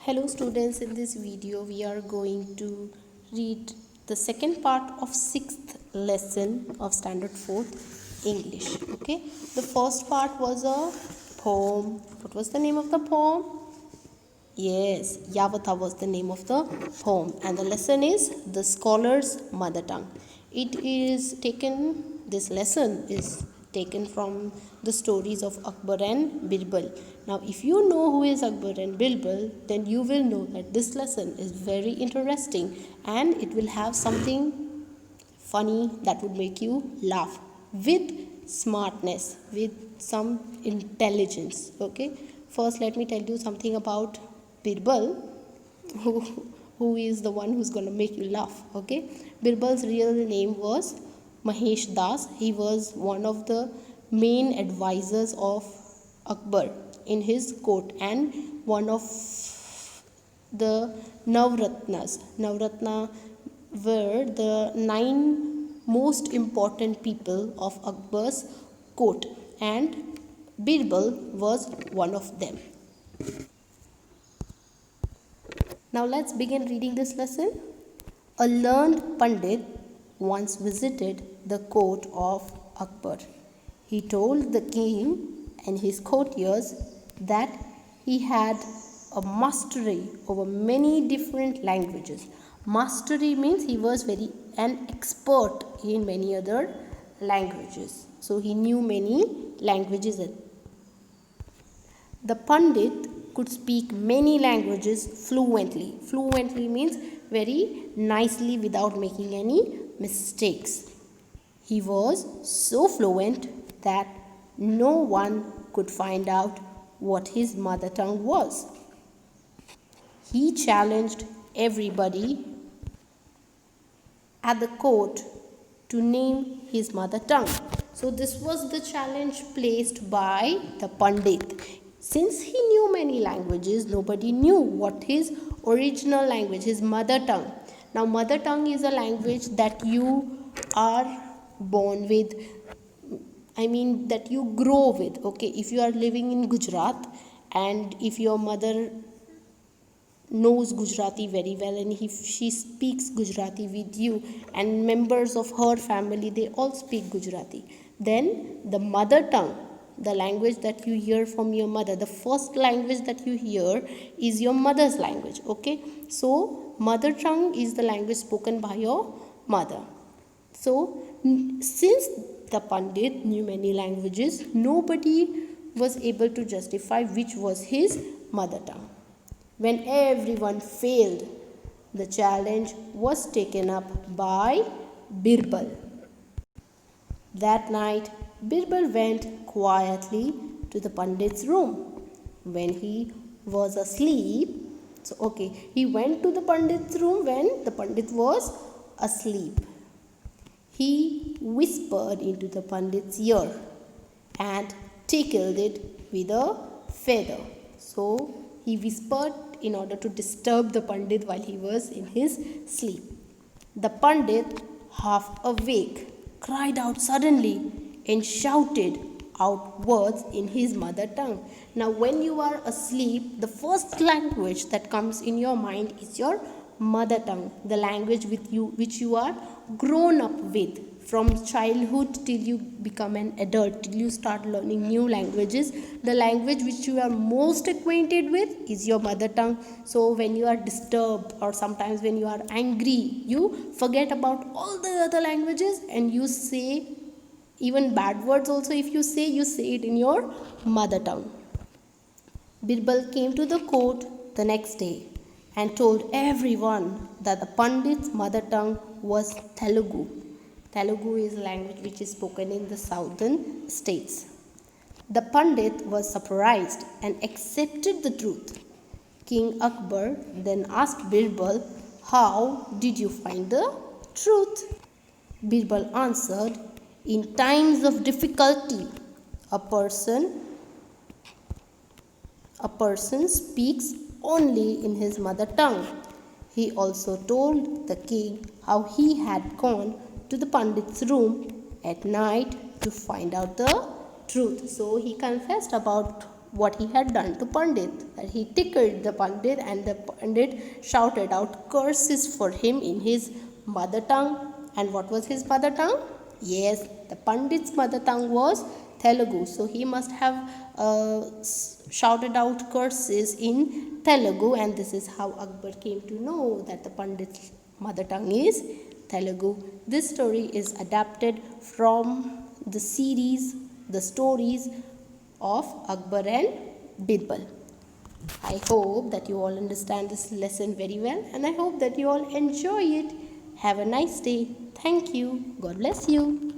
Hello students, in this video we are going to read the second part of 6th lesson of standard 4th English. Okay, the first part was a poem. What was the name of the poem? Yes, Yavata was the name of the poem, and the lesson is the scholar's mother tongue. This lesson is taken from the stories of Akbar and Birbal. Now, if you know who is Akbar and Birbal, then you will know that this lesson is very interesting and it will have something funny that would make you laugh with smartness, with some intelligence. Okay, first let me tell you something about Birbal, who is the one who's going to make you laugh. Okay, Birbal's real name was Mahesh Das. He was one of the main advisors of Akbar in his court and one of the Navratnas. Navratna were the 9 most important people of Akbar's court, and Birbal was one of them. Now let's begin reading this lesson. A learned Pandit once visited the court of Akbar. He told the king and his courtiers that he had a mastery over many different languages. Mastery means he was an expert in many other languages. So he knew many languages. The Pandit could speak many languages fluently. Fluently means very nicely without making any mistakes. He was so fluent that no one could find out what his mother tongue was. He challenged everybody at the court to name his mother tongue. So this was the challenge placed by the Pandit. Since he knew many languages, nobody knew what his original language, his mother tongue. Now, mother tongue is a language that you are born with, that you grow with. Okay, if you are living in Gujarat and if your mother knows Gujarati very well and if she speaks Gujarati with you and members of her family, they all speak Gujarati, then the mother tongue, the language that you hear from your mother, the first language that you hear is your mother's language. Okay, so mother tongue is the language spoken by your mother. So since the Pandit knew many languages, nobody was able to justify which was his mother tongue. When everyone failed, the challenge was taken up by Birbal. That night, Birbal went quietly to the Pandit's room. When he was asleep, he went to the Pandit's room when the Pandit was asleep. He whispered into the Pandit's ear and tickled it with a feather. So he whispered in order to disturb the Pandit while he was in his sleep. The Pandit, half awake, cried out suddenly and shouted out words in his mother tongue. Now, when you are asleep, the first language that comes in your mind is your mother tongue, the language which you are grown up with from childhood till you become an adult, till you start learning new languages. The language which you are most acquainted with is your mother tongue. So when you are disturbed or sometimes when you are angry, you forget about all the other languages and you say even bad words also. If you say it in your mother tongue. Birbal came to the court the next day and told everyone that the Pandit's mother tongue was Telugu. Telugu is a language which is spoken in the southern states. The Pandit was surprised and accepted the truth. King Akbar then asked Birbal, "How did you find the truth?" Birbal answered, "In times of difficulty, a person speaks only in his mother tongue." He also told the king how he had gone to the Pandit's room at night to find out the truth. So he confessed about what he had done to Pandit, that he tickled the Pandit and the Pandit shouted out curses for him in his mother tongue. And what was his mother tongue? Yes, the Pandit's mother tongue was Telugu. So he must have shouted out curses in Telugu, and this is how Akbar came to know that the Pandit's mother tongue is Telugu. This story is adapted from the series, the stories of Akbar and Birbal. I hope that you all understand this lesson very well, and I hope that you all enjoy it. Have a nice day. Thank you. God bless you.